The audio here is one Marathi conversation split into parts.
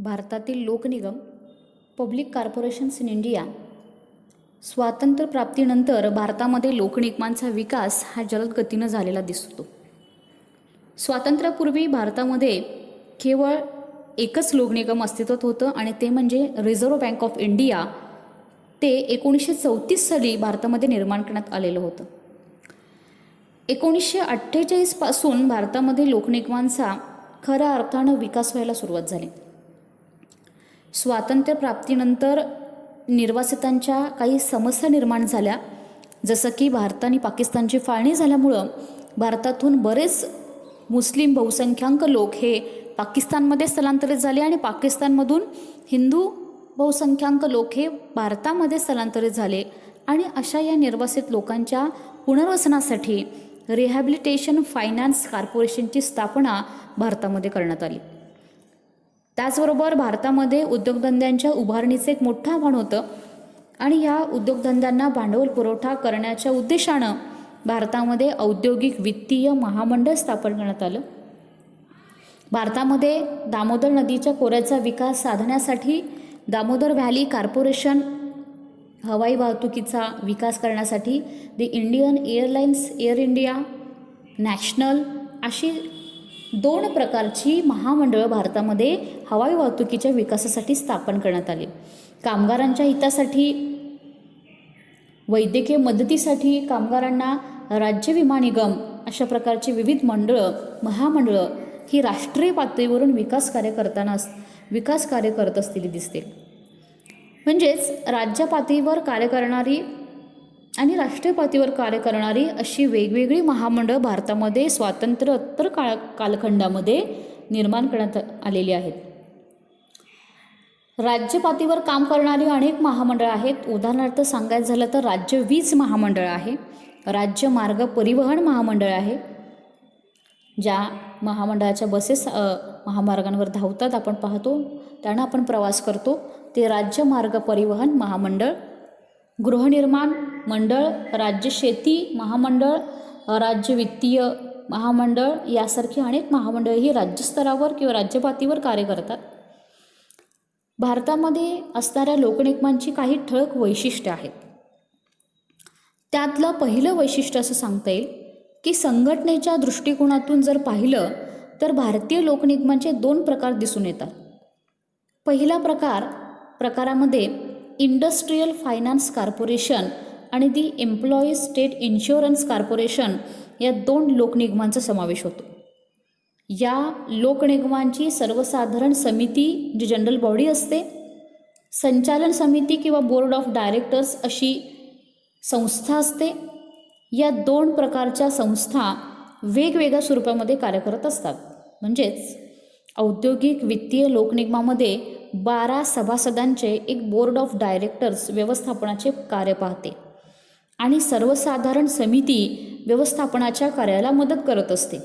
भारतातील लोकनिगम पब्लिक कॉर्पोरेशन्स इन इंडिया स्वातंत्र्यप्राप्तीनंतर भारतामध्ये लोकनिगमांचा विकास हा जलद गतीनं झालेला दिसतो. स्वातंत्र्यापूर्वी भारतामध्ये केवळ एकच लोकनिगम अस्तित्वात होतं आणि ते म्हणजे रिझर्व्ह बँक ऑफ इंडिया. ते 1934 साली भारतामध्ये निर्माण करण्यात आलेलं होतं. 1948 पासून भारतामध्ये लोकनिगमांचा खऱ्या अर्थानं विकास व्हायला सुरुवात झाली. स्वातंत्र्यप्राप्तीनंतर निर्वासितांच्या काही समस्या निर्माण झाल्या, जसं की भारत आणि पाकिस्तानची फाळणी झाल्यामुळं भारतातून बरेच मुस्लिम बहुसंख्याक लोक हे पाकिस्तानमध्ये स्थलांतरित झाले आणि पाकिस्तानमधून हिंदू बहुसंख्याक लोक हे भारतामध्ये स्थलांतरित झाले आणि अशा या निर्वासित लोकांच्या पुनर्वसनासाठी रिहॅबिलिटेशन फायनान्स कॉर्पोरेशनची स्थापना भारतामध्ये करण्यात आली. त्याचबरोबर भारतामध्ये उद्योगधंद्यांच्या उभारणीचं एक मोठं आव्हान होतं आणि ह्या उद्योगधंद्यांना भांडवल पुरवठा करण्याच्या उद्देशानं भारतामध्ये औद्योगिक वित्तीय महामंडळ स्थापन करण्यात आलं. भारतामध्ये दामोदर नदीच्या खोऱ्याचा विकास साधण्यासाठी दामोदर व्हॅली कॉर्पोरेशन, हवाई वाहतुकीचा विकास करण्यासाठी Indian airlines, air India, national अशी 2 प्रकारची महामंडळं भारतामध्ये हवाई वाहतुकीच्या विकासासाठी स्थापन करण्यात आली. कामगारांच्या हितासाठी, वैद्यकीय मदतीसाठी कामगारांना राज्य विमा निगम अशा प्रकारची विविध महामंडळं ही राष्ट्रीय पातळीवरून विकास कार्य करत असलेली दिसते. म्हणजेच राज्य पातळीवर कार्य करणारी आणि राष्ट्रीय पातळीवर कार्य करणारी अशी वेगवेगळी महामंडळं भारतामध्ये स्वातंत्र्योत्तर कालखंडामध्ये निर्माण करण्यात आलेली आहेत. राज्य पातळीवर काम करणारी अनेक महामंडळं आहेत. उदाहरणार्थ सांगायचं झालं तर राज्य वीज महामंडळ आहे, राज्य मार्ग परिवहन महामंडळ आहे, ज्या महामंडळाच्या बसेस महामार्गांवर धावतात आपण पाहतो, त्यांना आपण प्रवास करतो, ते राज्य मार्ग परिवहन महामंडळ. गृहनिर्माण मंडळ, राज्य शेती महामंडळ, राज्य वित्तीय महामंडळ यासारखी अनेक महामंडळे ही राज्यस्तरावर किंवा राज्य पातळीवर कार्य करतात. भारतामध्ये असणाऱ्या लोकनिगमांची काही ठळक वैशिष्ट्ये आहेत. त्यातलं पहिलं वैशिष्ट्य असं सांगता येईल की संघटनेच्या दृष्टिकोनातून जर पाहिलं तर भारतीय लोकनिगमांचे 2 प्रकार दिसून येतात. पहिला प्रकारामध्ये इंडस्ट्रियल फायनान्स कॉर्पोरेशन आणि दी एम्प्लॉईज स्टेट इन्शुरन्स कॉर्पोरेशन या 2 लोकनिगमांचा समावेश होतो. या लोकनिगमांची सर्वसाधारण समिती जी जनरल बॉडी असते, संचालन समिती किंवा बोर्ड ऑफ डायरेक्टर्स अशी संस्था असते. या 2 प्रकारच्या संस्था वेगवेगळ्या स्वरूपामध्ये कार्य करत असतात. म्हणजेच औद्योगिक वित्तीय लोकनिगमामध्ये 12 सभासदांचे एक बोर्ड ऑफ डायरेक्टर्स व्यवस्थापनाचे कार्य पाहते आणि सर्वसाधारण समिती व्यवस्थापनाच्या कार्याला मदत करत असते.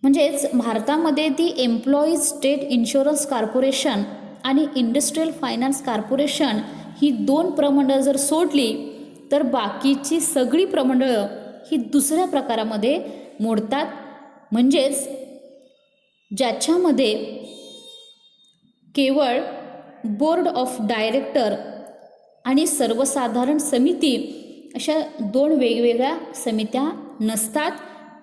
म्हणजेच भारतामध्ये ती एम्प्लॉईज स्टेट इन्शुरन्स कॉर्पोरेशन आणि इंडस्ट्रियल फायनान्स कॉर्पोरेशन ही 2 प्रमंडळं जर सोडली तर बाकीची सगळी प्रमंडळं ही दुसऱ्या प्रकारामध्ये मोडतात. म्हणजेच ज्याच्यामध्ये केवळ बोर्ड ऑफ डायरेक्टर आणि सर्वसाधारण समिती अशा 2 वेगवेगळ्या समित्या नसतात,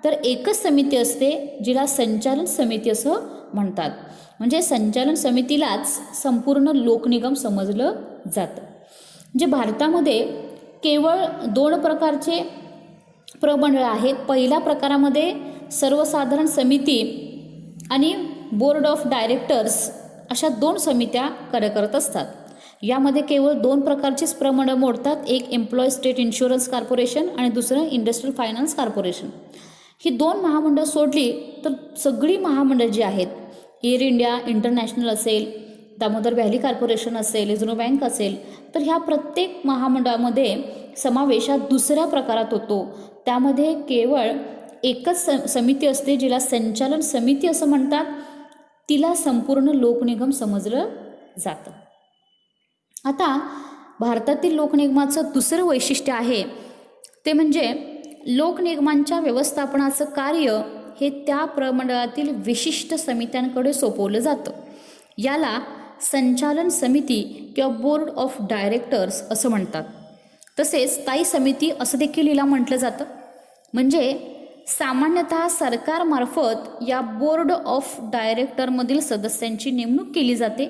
तर एकच समिती असते जिला संचालन समिती असं म्हणतात. म्हणजे संचालन समितीलाच संपूर्ण लोकनिगम समजलं जातं. म्हणजे भारतामध्ये केवळ 2 प्रकारचे प्रमंडळं आहेत. पहिल्या प्रकारामध्ये सर्वसाधारण समिती आणि बोर्ड ऑफ डायरेक्टर्स अशा 2 समित्या कार्य करत असतात. यामध्ये केवळ 2 प्रकारचीच प्रमंडळं मोडतात. एक एम्प्लॉई स्टेट इन्शुरन्स कॉर्पोरेशन आणि दुसरं इंडस्ट्रियल फायनान्स कॉर्पोरेशन. ही 2 महामंडळं सोडली तर सगळी महामंडळं जी आहेत, एअर इंडिया इंटरनॅशनल असेल, दामोदर व्हॅली कॉर्पोरेशन असेल, रिझर्व्ह बँक असेल, तर ह्या प्रत्येक महामंडळामध्ये समावेश हा दुसऱ्या प्रकारात होतो. त्यामध्ये केवळ एकच समिती असते जिला संचालन समिती असं म्हणतात. तिला संपूर्ण लोकनिगम समजलं जातं. आता भारतातील लोकनिगमाचं दुसरं वैशिष्ट्य आहे ते म्हणजे लोकनिगमांच्या व्यवस्थापनाचं कार्य हे त्या प्रमंडळातील विशिष्ट समित्यांकडे सोपवलं जातं. याला संचालन समिती किंवा बोर्ड ऑफ डायरेक्टर्स असं म्हणतात. तसेच स्थायी समिती असं देखील हिला म्हटलं जातं. म्हणजे सामान्यतः सरकारमार्फत या बोर्ड ऑफ डायरेक्टरमधील सदस्यांची नेमणूक केली जाते.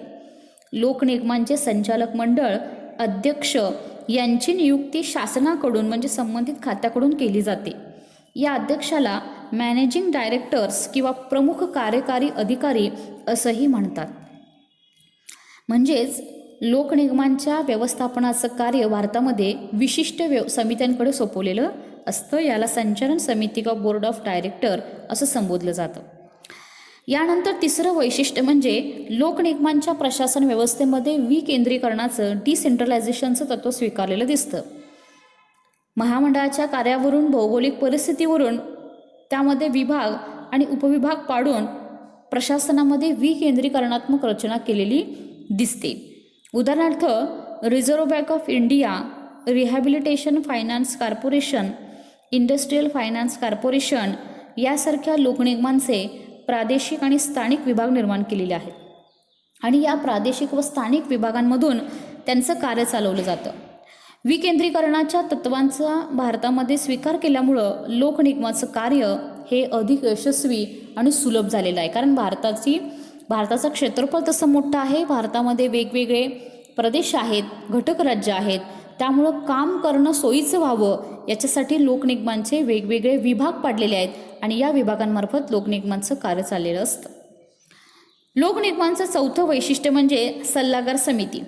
लोकनिगमांचे संचालक मंडळ अध्यक्ष यांची नियुक्ती शासनाकडून म्हणजे संबंधित खात्याकडून केली जाते. या अध्यक्षाला मॅनेजिंग डायरेक्टर्स किंवा प्रमुख कार्यकारी अधिकारी असंही म्हणतात. म्हणजेच लोकनिगमांच्या व्यवस्थापनाचं कार्य भारतामध्ये विशिष्ट समित्यांकडे सोपवलेलं असतं. याला संचालन समिती किंवा बोर्ड ऑफ डायरेक्टर असं संबोधलं जातं. यानंतर तिसरं वैशिष्ट्य म्हणजे लोकनिगमांच्या प्रशासन व्यवस्थेमध्ये विकेंद्रीकरणाचं डिसेंट्रलायझेशनचं तत्त्व स्वीकारलेलं दिसतं. महामंडळाच्या कार्यावरून भौगोलिक परिस्थितीवरून त्यामध्ये विभाग आणि उपविभाग पाडून प्रशासनामध्ये विकेंद्रीकरणात्मक रचना केलेली दिसते. उदाहरणार्थ reserve Bank of India, rehabilitation finance corporation, industrial finance corporation यासारख्या लोकनिगमांचे प्रादेशिक आणि स्थानिक विभाग निर्माण केलेले आहेत आणि या प्रादेशिक व स्थानिक विभागांमधून त्यांचं कार्य चालवलं जातं. विकेंद्रीकरणाच्या तत्त्वांचा भारतामध्ये स्वीकार केल्यामुळं लोकनिगमाचं कार्य हे अधिक यशस्वी आणि सुलभ झालेलं आहे. कारण भारताचं क्षेत्रफळ तसं मोठं आहे. भारतामध्ये वेगवेगळे प्रदेश आहेत, घटक राज्य आहेत. त्यामुळं काम करणं सोयीचं व्हावं याच्यासाठी लोकनिगमांचे वेगवेगळे विभाग पाडलेले आहेत आणि या विभागांमार्फत लोकनिगमांचं कार्य चाललेलं असतं. लोकनिगमांचं चौथं वैशिष्ट्य म्हणजे सल्लागार समिती.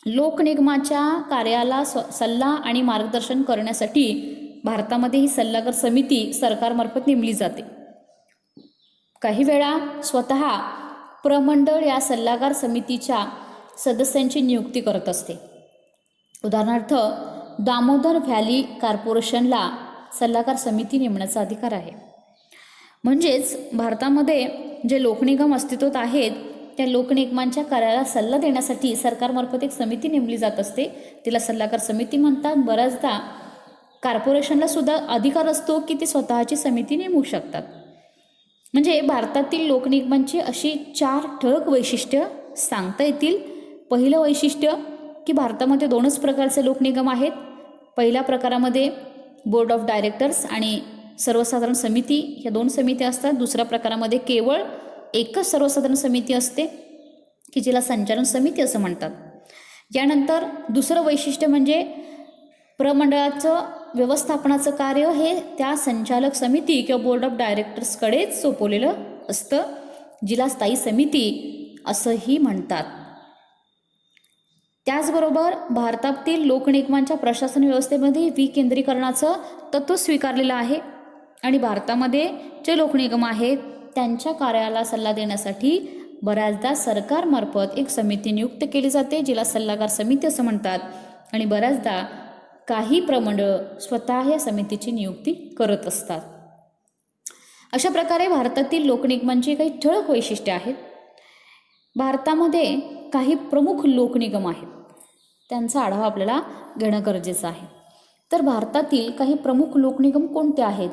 लोकनिगमाच्या कार्याला सल्ला आणि मार्गदर्शन करण्यासाठी भारतामध्ये ही सल्लागार समिती सरकारमार्फत नेमली जाते. काही वेळा स्वतः प्रमंडळ या सल्लागार समितीच्या सदस्यांची नियुक्ती करत असते. उदाहरणार्थ दामोदर व्हॅली कॉर्पोरेशनला सल्लागार समिती नेमण्याचा अधिकार आहे. म्हणजेच भारतामध्ये जे लोकनिगम अस्तित्वात आहेत त्या लोकनिगमांच्या कार्याला सल्ला देण्यासाठी सरकारमार्फत एक समिती नेमली जात असते. तिला सल्लागार समिती म्हणतात. बऱ्याचदा कॉर्पोरेशनला सुद्धा अधिकार असतो की ते स्वतःची समिती नेमू शकतात. म्हणजे भारतातील लोकनिगमांची अशी 4 ठळक वैशिष्ट्य सांगता येतील. पहिलं वैशिष्ट्य की भारतामध्ये 2च प्रकारचे लोकनिगम आहेत. पहिल्या प्रकारामध्ये बोर्ड ऑफ डायरेक्टर्स आणि सर्वसाधारण समिती ह्या 2 समित्या असतात. दुसऱ्या प्रकारामध्ये केवळ एकच सर्वसाधारण समिती असते की जिला संचालन समिती असं म्हणतात. यानंतर दुसरं वैशिष्ट्य म्हणजे प्रमंडळाचं व्यवस्थापनाचं कार्य हे त्या संचालक समिती किंवा बोर्ड ऑफ डायरेक्टर्सकडेच सोपवलेलं असतं, जिला स्थायी समिती असंही म्हणतात. त्याचबरोबर भारतातील लोकनिगमांच्या प्रशासन व्यवस्थेमध्ये विकेंद्रीकरणाचं तत्त्व स्वीकारलेलं आहे आणि भारतामध्ये जे लोकनिगम आहेत त्यांच्या कार्याला सल्ला देण्यासाठी बऱ्याचदा सरकारमार्फत एक समिती नियुक्त केली जाते, जिला सल्लागार समिती असं म्हणतात. आणि बऱ्याचदा काही प्रमंडळ स्वतः या समितीची नियुक्ती करत असतात. अशा प्रकारे भारतातील लोकनिगमांची काही ठळक वैशिष्ट्ये आहेत. भारतामध्ये काही प्रमुख लोकनिगम आहेत, त्यांचा आढावा आपल्याला घेणं गरजेचं आहे. तर भारतातील काही प्रमुख लोकनिगम कोणते आहेत?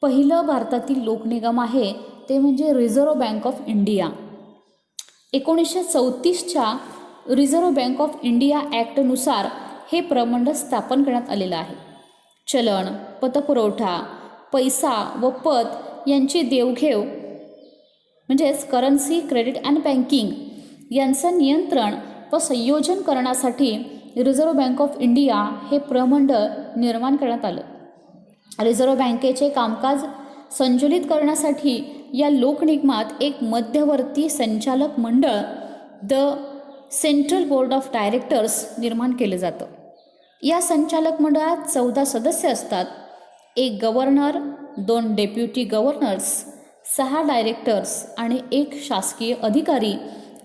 पहिलं भारतातील लोकनिगम आहे ते म्हणजे रिझर्व्ह बँक ऑफ इंडिया. 1934च्या रिझर्व्ह बँक ऑफ इंडिया ॲक्टनुसार हे प्रमंडळ स्थापन करण्यात आलेलं आहे. चलन, पतपुरवठा, पैसा व पत यांची देवघेव म्हणजेच करन्सी, क्रेडिट अँड बँकिंग यांचं नियंत्रण व संयोजन करण्यासाठी रिझर्व्ह बँक ऑफ इंडिया हे प्रमंडळ निर्माण करण्यात आलं. रिझर्व्ह बँकेचे कामकाज संचलित करण्यासाठी या लोकनिगमात एक मध्यवर्ती संचालक मंडळ the central board of directors निर्माण केलं जातं. या संचालक मंडळात 14 सदस्य असतात. 1 गव्हर्नर, 2 डेप्युटी गव्हर्नर्स, 6 डायरेक्टर्स आणि 1 शासकीय अधिकारी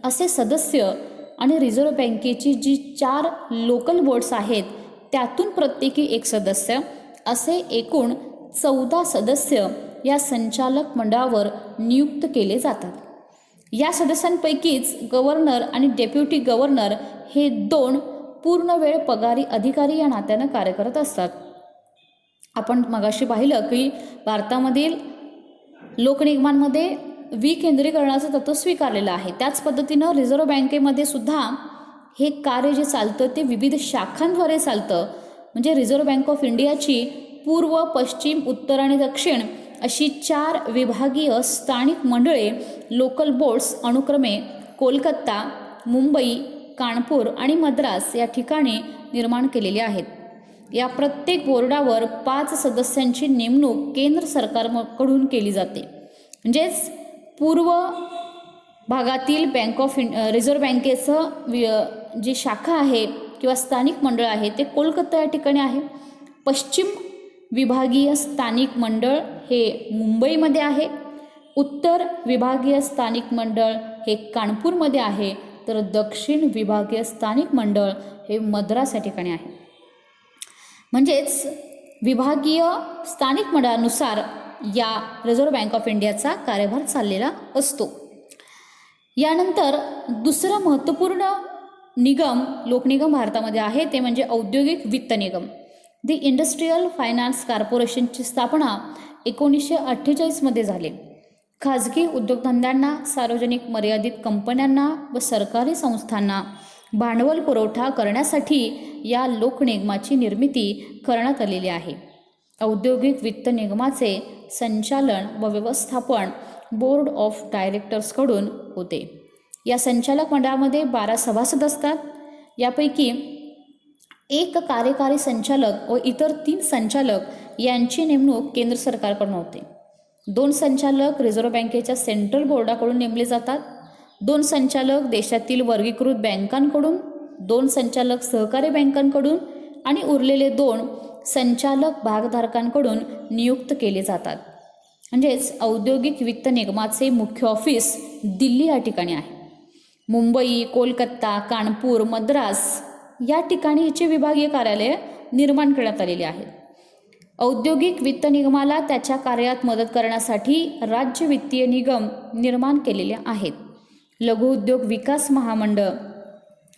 असे सदस्य आणि रिझर्व्ह बँकेची जी 4 लोकल बोर्ड्स आहेत त्यातून प्रत्येकी 1 सदस्य असे एकूण 14 सदस्य या संचालक मंडळावर नियुक्त केले जातात. या सदस्यांपैकीच गव्हर्नर आणि डेप्युटी गव्हर्नर हे 2 पूर्णवेळ पगारी अधिकारी या नात्यानं कार्य करत असतात. आपण मगाशी पाहिलं की भारतामधील लोकनिगमांमध्ये विकेंद्रीकरणाचं तत्त्व स्वीकारलेलं आहे. त्याच पद्धतीनं रिझर्व्ह बँकेमध्ये सुद्धा हे कार्य जे चालतं ते विविध शाखांद्वारे चालतं. म्हणजे रिझर्व्ह बँक ऑफ इंडियाची पूर्व, पश्चिम, उत्तर आणि दक्षिण अशी 4 विभागीय स्थानिक मंडळे, लोकल बोर्ड्स अनुक्रमे कोलकाता, मुंबई, कानपूर आणि मद्रास या ठिकाणी निर्माण केलेले आहेत. या प्रत्येक बोर्डावर 5 सदस्यांची नेमणूक केंद्र सरकारकडून केली जाते. म्हणजेच पूर्व भागातील रिझर्व्ह बँकेचं जी शाखा आहे किंवा स्थानिक मंडळ आहे ते कोलकाता या ठिकाणी आहे. पश्चिम विभागीय स्थानिक मंडळ हे मुंबईमध्ये आहे. उत्तर विभागीय स्थानिक मंडळ हे कानपूरमध्ये आहे. तर दक्षिण विभागीय स्थानिक मंडळ हे मद्रास या ठिकाणी आहे. म्हणजेच विभागीय स्थानिक मंडळानुसार या रिझर्व्ह बँक ऑफ इंडियाचा कार्यभार चाललेला असतो. यानंतर दुसरं महत्त्वपूर्ण निगम, लोकनिगम भारतामध्ये आहे ते म्हणजे औद्योगिक वित्त निगम. दी इंडस्ट्रीयल फायनान्स कॉर्पोरेशनची स्थापना 1948मध्ये झाली. खाजगी उद्योगधंद्यांना, सार्वजनिक मर्यादित कंपन्यांना व सरकारी संस्थांना भांडवल पुरवठा करण्यासाठी या लोकनिगमाची निर्मिती करण्यात आलेली आहे. औद्योगिक वित्त निगमाचे संचालन व व्यवस्थापन बोर्ड ऑफ डायरेक्टर्सकडून होते. या संचालक मंडळामध्ये 12 सभासद असतात. यापैकी एक कार्यकारी संचालक व इतर 3 संचालक यांची नेमणूक केंद्र सरकारकडून होते. 2 संचालक रिझर्व्ह बँकेच्या सेंट्रल बोर्डाकडून नेमले जातात. 2 संचालक देशातील वर्गीकृत बँकांकडून, 2 संचालक सहकारी बँकांकडून आणि उरलेले 2 संचालक भागधारकांकडून नियुक्त केले जातात. म्हणजेच औद्योगिक वित्त निगमाचे मुख्य ऑफिस दिल्ली या ठिकाणी आहे. मुंबई, कोलकाता, कानपूर, मद्रास या ठिकाणी याचे विभागीय कार्यालय निर्माण करण्यात आलेले आहेत. औद्योगिक वित्त निगमाला त्याच्या कार्यात मदत करण्यासाठी राज्य वित्तीय निगम निर्माण केलेले आहेत. लघु उद्योग विकास महामंडळ,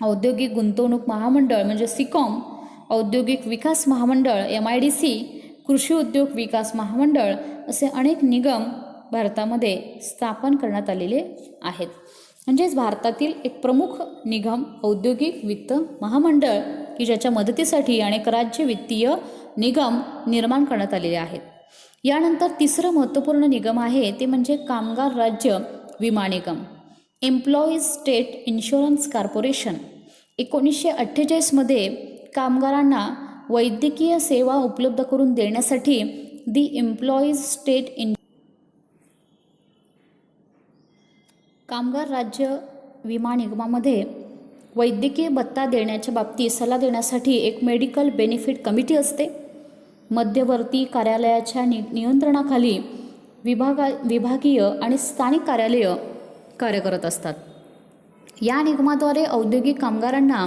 औद्योगिक गुंतवणूक महामंडळ म्हणजे सिकॉम, औद्योगिक विकास महामंडळ MIDC, कृषी उद्योग विकास महामंडळ असे अनेक निगम भारतामध्ये स्थापन करण्यात आलेले आहेत. म्हणजेच भारतातील एक प्रमुख निगम औद्योगिक वित्त महामंडळ की ज्याच्या मदतीसाठी अनेक राज्य वित्तीय निगम निर्माण करण्यात आलेले आहेत. यानंतर तिसरं महत्त्वपूर्ण निगम आहे ते म्हणजे कामगार राज्य विमा निगम, एम्प्लॉईज स्टेट इन्शुरन्स कॉर्पोरेशन. 1948मध्ये कामगारांना वैद्यकीय सेवा उपलब्ध करून देण्यासाठी दी एम्प्लॉईज स्टेट कामगार राज्य विमा निगमामध्ये वैद्यकीय भत्ता देण्याच्या बाबतीत सल्ला देण्यासाठी एक मेडिकल बेनिफिट कमिटी असते. मध्यवर्ती कार्यालयाच्या नियंत्रणाखाली विभागीय आणि स्थानिक कार्यालय कार्य करत असतात. या निगमाद्वारे औद्योगिक कामगारांना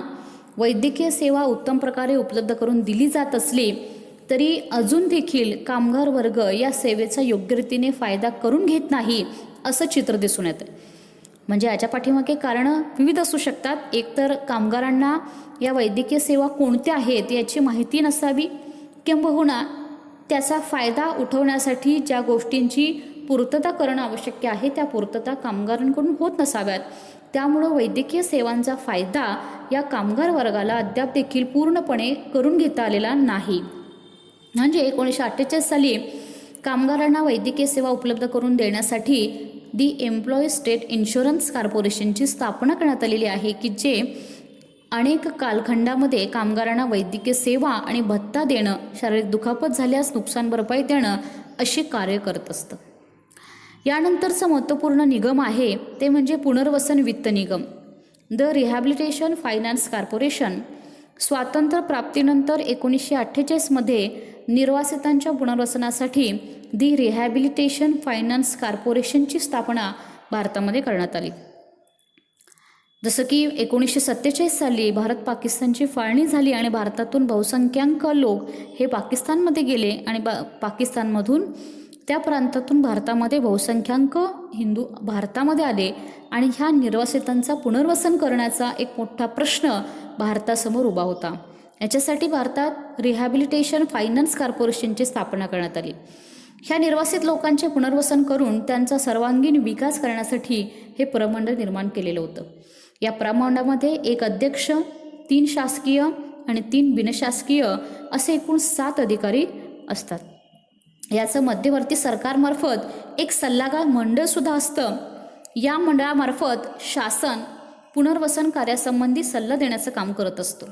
वैद्यकीय सेवा उत्तम प्रकारे उपलब्ध करून दिली जात असली तरी अजून देखील कामगार वर्ग या सेवेचा योग्य रीतीने फायदा करून घेत नाही असं चित्र दिसून येतं. म्हणजे याच्या पाठीमागे कारणं विविध असू शकतात. एकतर कामगारांना या वैद्यकीय सेवा कोणत्या आहेत याची माहिती नसावी, किंबहुना त्याचा फायदा उठवण्यासाठी ज्या गोष्टींची पूर्तता करणं आवश्यक आहे त्या पूर्तता कामगारांकडून होत नसाव्यात. त्यामुळं वैद्यकीय सेवांचा फायदा या कामगार वर्गाला अद्याप देखील पूर्णपणे करून घेता आलेला नाही. म्हणजे 1948 साली कामगारांना वैद्यकीय सेवा उपलब्ध करून देण्यासाठी दी एम्प्लॉईज स्टेट इन्शुरन्स कॉर्पोरेशनची स्थापना करण्यात आलेली आहे की जे अनेक कालखंडामध्ये कामगारांना वैद्यकीय सेवा आणि भत्ता देणं, शारीरिक दुखापत झाल्यास नुकसान भरपाई देणं असे कार्य करत असतं. यानंतरचं महत्त्वपूर्ण निगम आहे ते म्हणजे पुनर्वसन वित्त निगम, द रिहॅबिलिटेशन फायनान्स कॉर्पोरेशन. स्वातंत्र्य प्राप्तीनंतर 1948मध्ये निर्वासितांच्या पुनर्वसनासाठी दी रिहॅबिलिटेशन फायनान्स कॉर्पोरेशनची स्थापना भारतामध्ये करण्यात आली. जसं की 1947 साली भारत पाकिस्तानची फाळणी झाली आणि भारतातून बहुसंख्याक लोक हे पाकिस्तानमध्ये गेले आणि पाकिस्तानमधून त्या प्रांतातून भारतामध्ये बहुसंख्याक हिंदू भारतामध्ये आले आणि ह्या निर्वासितांचा पुनर्वसन करण्याचा एक मोठा प्रश्न भारतासमोर उभा होता. याच्यासाठी भारतात रिहॅबिलिटेशन फायनान्स कॉर्पोरेशनची स्थापना करण्यात आली. ह्या निर्वासित लोकांचे पुनर्वसन करून त्यांचा सर्वांगीण विकास करण्यासाठी हे प्रमंडळ निर्माण केलेलं होतं. या प्रमंडळामध्ये एक अध्यक्ष, 3 शासकीय आणि 3 बिनशासकीय असे एकूण 7 अधिकारी असतात. याचं मध्यवर्ती सरकारमार्फत एक सल्लागार मंडळसुद्धा असतं. या मंडळामार्फत शासन पुनर्वसन कार्यासंबंधी सल्ला देण्याचं काम करत असतं.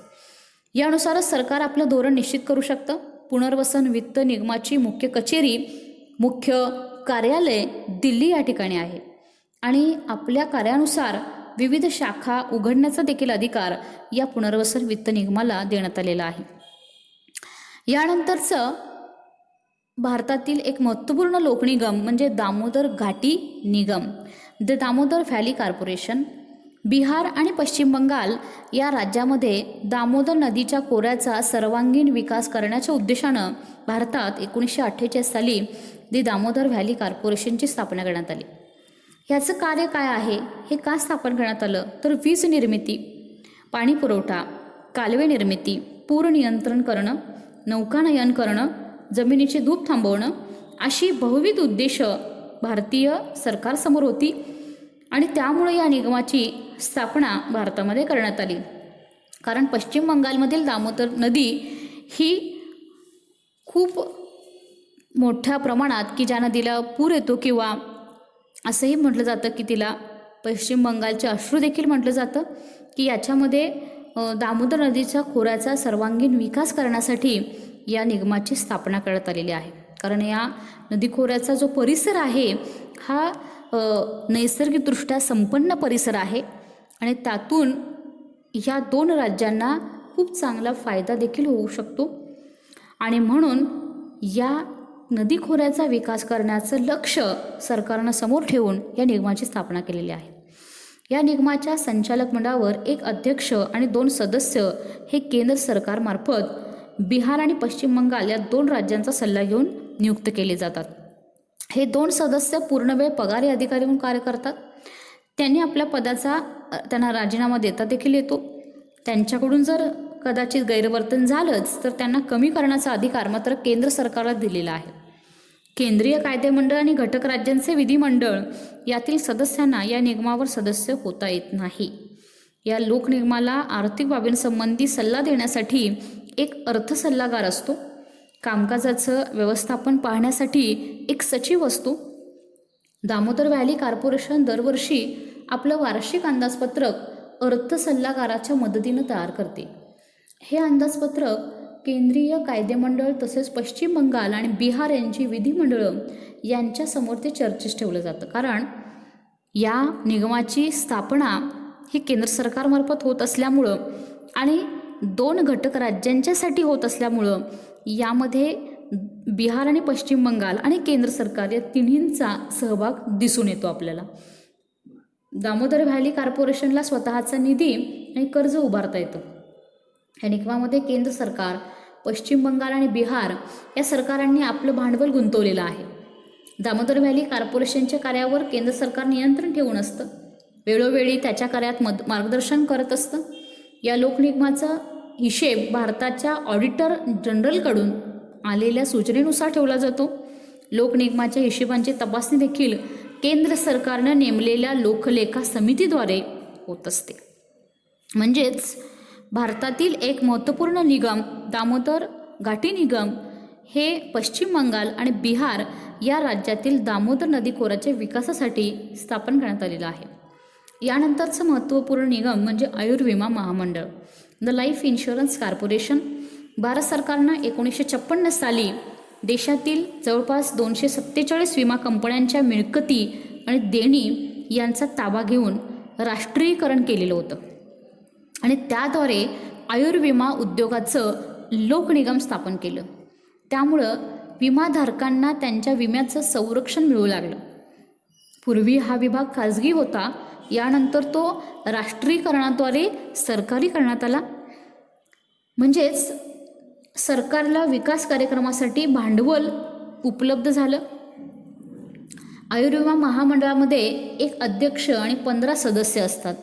यानुसारच सरकार आपलं धोरण निश्चित करू शकतं. पुनर्वसन वित्त निगमाची मुख्य कचेरी, मुख्य कार्यालय दिल्ली या ठिकाणी आहे आणि आपल्या कार्यानुसार विविध शाखा उघडण्याचा देखील अधिकार या पुनर्वसन वित्त निगमाला देण्यात आलेला आहे. यानंतरचं भारतातील एक महत्त्वपूर्ण लोकनिगम म्हणजे दामोदर घाटी निगम, the Damodar valley corporation. Bihar आणि पश्चिम बंगाल या राज्यामध्ये दामोदर नदीच्या खोऱ्याचा सर्वांगीण विकास करण्याच्या उद्देशानं भारतात 1948 साली द दामोदर व्हॅली कॉर्पोरेशनची स्थापना करण्यात आली. याचं कार्य काय आहे, हे का स्थापन करण्यात आलं, तर वीज निर्मिती, पाणी पुरवठा, कालवे निर्मिती, पूर नियंत्रण करणं, नौकानयन करणं, जमिनीची धूप थांबवणं अशी बहुविध उद्देश भारतीय सरकारसमोर होती आणि त्यामुळे या निगमाची स्थापना भारतामध्ये करण्यात आली. कारण पश्चिम बंगालमधील दामोदर नदी ही खूप मोठ्या प्रमाणात की ज्या नदीला पूर येतो किंवा असंही म्हटलं जातं की तिला पश्चिम बंगालचे अश्रू देखील म्हटलं जातं की याच्यामध्ये दामोदर नदीच्या खोऱ्याचा सर्वांगीण विकास करण्यासाठी या निगमाची स्थापना करण्यात आलेली आहे. कारण या नदीखोऱ्याचा जो परिसर आहे हा नैसर्गिकदृष्ट्या संपन्न परिसर आहे आणि त्यातून या 2 राज्यांना खूप चांगला फायदा देखील होऊ शकतो आणि म्हणून या नदीखोऱ्याचा विकास करण्याचं लक्ष सरकारनं समोर ठेवून या निगमाची स्थापना केलेली आहे. या निगमाच्या संचालक मंडळावर एक अध्यक्ष आणि 2 सदस्य हे केंद्र सरकारमार्फत बिहार आणि पश्चिम बंगाल या 2 राज्यांचा सल्ला घेऊन नियुक्त केले जातात. हे 2 सदस्य पूर्णवेळ पगारी अधिकारी म्हणून कार्य करतात. त्यांनी आपल्या पदाचा त्यांना राजीनामा देता देखील येतो. त्यांच्याकडून जर कदाचित गैरवर्तन झालंच तर त्यांना कमी करण्याचा अधिकार मात्र केंद्र सरकारला दिलेला आहे. केंद्रीय कायदेमंडळ आणि घटक राज्यांचे विधिमंडळ यातील सदस्यांना या निगमावर सदस्य होता येत नाही. या लोकनिगमाला आर्थिक बाबींसंबंधी सल्ला देण्यासाठी एक अर्थ सल्लागार असतो. कामकाजाचं व्यवस्थापन पाहण्यासाठी एक सचिव असतो. दामोदर व्हॅली कॉर्पोरेशन दरवर्षी आपलं वार्षिक अंदाजपत्रक अर्थ सल्लागाराच्या मदतीनं तयार करते. हे अंदाजपत्रक केंद्रीय कायदेमंडळ तसेच पश्चिम बंगाल आणि बिहार यांची विधिमंडळं यांच्यासमोर ते चर्चेस ठेवलं जातं. कारण या निगमाची स्थापना ही केंद्र सरकारमार्फत होत असल्यामुळं आणि 2 घटक राज्यांच्यासाठी होत असल्यामुळं यामध्ये बिहार आणि पश्चिम बंगाल आणि केंद्र सरकार या तिन्हींचा सहभाग दिसून येतो आपल्याला. दामोदर व्हॅली कॉर्पोरेशनला स्वतःचा निधी आणि कर्ज उभारता येतं. या निगमामध्ये केंद्र सरकार, पश्चिम बंगाल आणि बिहार या सरकारांनी आपलं भांडवल गुंतवलेलं आहे. दामोदर व्हॅली कॉर्पोरेशनच्या कार्यावर केंद्र सरकार नियंत्रण ठेवून असतं. वेळोवेळी त्याच्या कार्यात मार्गदर्शन करत असतं. या लोकनिगमाचा हिशेब भारताच्या ऑडिटर जनरलकडून आलेल्या सूचनेनुसार ठेवला जातो. लोकनिगमाच्या हिशेबांची तपासणी देखील केंद्र सरकारनं नेमलेल्या लोकलेखा समितीद्वारे होत असते. म्हणजेच भारतातील एक महत्त्वपूर्ण निगम दामोदर घाटी निगम हे पश्चिम बंगाल आणि बिहार या राज्यातील दामोदर नदी खोऱ्याच्या विकासासाठी स्थापन करण्यात आलेलं आहे. यानंतरचं महत्त्वपूर्ण निगम म्हणजे आयुर्विमा महामंडळ, the life insurance corporation. Bharat सरकारनं 1956 साली देशातील जवळपास 247 विमा कंपन्यांच्या मिळकती आणि देणी यांचा ताबा घेऊन राष्ट्रीयकरण केलेलं होतं आणि त्याद्वारे आयुर्विमा उद्योगाचं लोकनिगम स्थापन केलं. त्यामुळं विमाधारकांना त्यांच्या विम्याचं संरक्षण मिळू लागलं. पूर्वी हा विभाग खाजगी होता, यानंतर तो राष्ट्रीयकरणाद्वारे सरकारी करण्यात आला. म्हणजेच सरकारला विकास कार्यक्रमासाठी भांडवल उपलब्ध झालं. आयुर्विमा महामंडळामध्ये एक अध्यक्ष आणि 15 सदस्य असतात.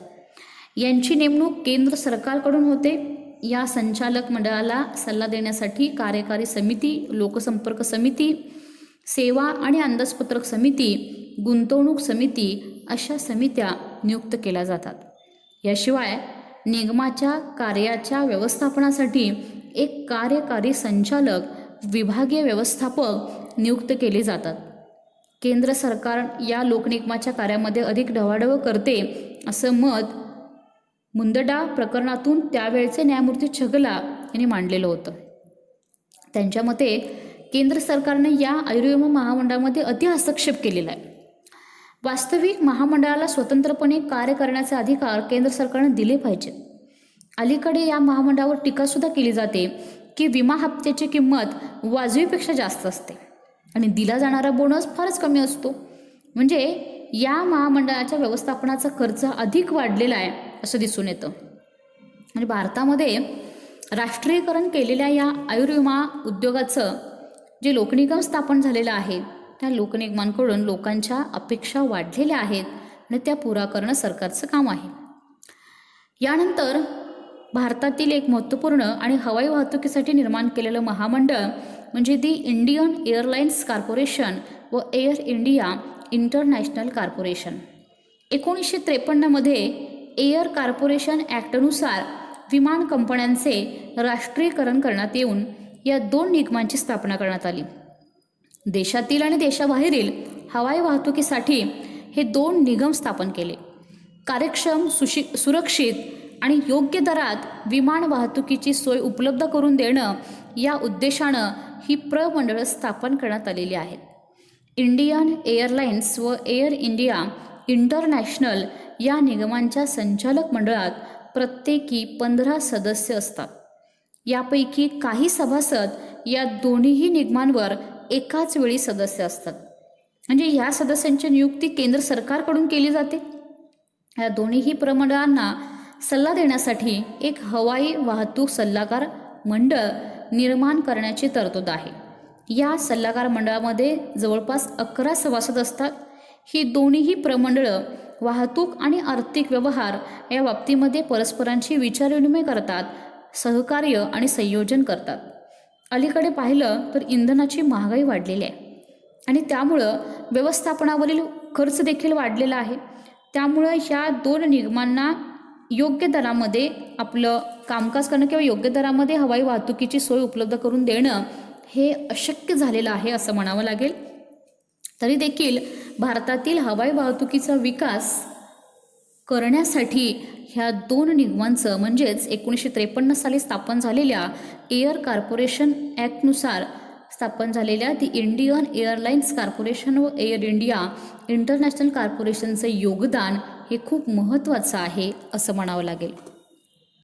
यांची नेमणूक केंद्र सरकारकडून होते. या संचालक मंडळाला सल्ला देण्यासाठी कार्यकारी समिती, लोकसंपर्क समिती, सेवा आणि अंदाजपत्रक समिती, गुंतवणूक समिती अशा समित्या नियुक्त केल्या जातात. याशिवाय निगमाच्या कार्याच्या व्यवस्थापनासाठी एक कार्यकारी संचालक, विभागीय व्यवस्थापक नियुक्त केले जातात. केंद्र सरकार या लोकनिगमाच्या कार्यामध्ये अधिक ढवळाढवळ करते असं मत मुंदडा प्रकरणातून त्यावेळचे न्यायमूर्ती छगला यांनी मांडलेलं होतं. त्यांच्या मते केंद्र सरकारने या आयुर्विमा महामंडळामध्ये अति हस्तक्षेप केलेला आहे. वास्तविक महामंडळाला स्वतंत्रपणे कार्य करण्याचे अधिकार केंद्र सरकारने दिले पाहिजेत. अलीकडे या महामंडळावर टीकासुद्धा केली जाते की विमा हप्त्याची किंमत वाजवीपेक्षा जास्त असते आणि दिला जाणारा बोनस फारच कमी असतो. म्हणजे या महामंडळाच्या व्यवस्थापनाचा खर्च अधिक वाढलेला आहे असं दिसून येतं. आणि भारतामध्ये राष्ट्रीयकरण केलेल्या या आयुर्विमा उद्योगाचं जे लोकनिगम स्थापन झालेलं आहे त्या लोकनिगमांकडून लोकांच्या अपेक्षा वाढलेल्या आहेत आणि त्या पुरा करणं सरकारचं काम आहे. यानंतर भारतातील एक महत्त्वपूर्ण आणि हवाई वाहतुकीसाठी निर्माण केलेलं महामंडळ म्हणजे दी इंडियन एअरलाइन्स कॉर्पोरेशन व एअर इंडिया इंटरनॅशनल कॉर्पोरेशन. 1953मध्ये एअर कॉर्पोरेशन ॲक्टनुसार विमान कंपन्यांचे राष्ट्रीयकरण करण्यात येऊन या दोन निगमांची स्थापना करण्यात आली. देशातील आणि देशाबाहेरील हवाई वाहतुकीसाठी हे दोन निगम स्थापन केले. कार्यक्षम, सुरक्षित आणि योग्य दरात विमान वाहतुकीची सोय उपलब्ध करून देणं या उद्देशानं ही प्रमंडळं स्थापन करण्यात आलेली आहेत. इंडियन एअरलाइन्स व एअर इंडिया इंटरनॅशनल या निगमांच्या संचालक मंडळात प्रत्येकी 15 सदस्य असतात. यापैकी काही सभासद या दोन्हीही निगमांवर एकाच वेळी सदस्य असतात. म्हणजे या सदस्यांची नियुक्ती केंद्र सरकारकडून केली जाते. या दोन्हीही प्रमंडळांना सल्ला देण्यासाठी एक हवाई वाहतूक सल्लागार मंडळ निर्माण करण्याची तरतूद आहे. या सल्लागार मंडळामध्ये जवळपास 11 सभासद असतात. ही दोन्हीही प्रमंडळं वाहतूक आणि आर्थिक व्यवहार या बाबतीमध्ये परस्परांशी विचारविनिमय करतात, सहकार्य आणि संयोजन करतात. अलीकडे पाहिलं तर इंधनाची महागाई वाढलेली आहे आणि त्यामुळं व्यवस्थापनावरील खर्च देखील वाढलेला आहे. त्यामुळं ह्या दोन निगमांना योग्य दरामध्ये आपलं कामकाज करणं किंवा योग्य दरामध्ये हवाई वाहतुकीची सोय उपलब्ध करून देणं हे अशक्य झालेलं आहे असं म्हणावं लागेल. तरी देखील भारतातील हवाई वाहतुकीचा विकास करण्यासाठी ह्या दोन निगमांचं म्हणजेच 1953 साली स्थापन झालेल्या एअर कॉर्पोरेशन ॲक्टनुसार स्थापन झालेल्या दी इंडियन एअरलाइन्स कॉर्पोरेशन व एअर इंडिया इंटरनॅशनल कॉर्पोरेशनचं योगदान हे खूप महत्त्वाचं आहे असं म्हणावं लागेल.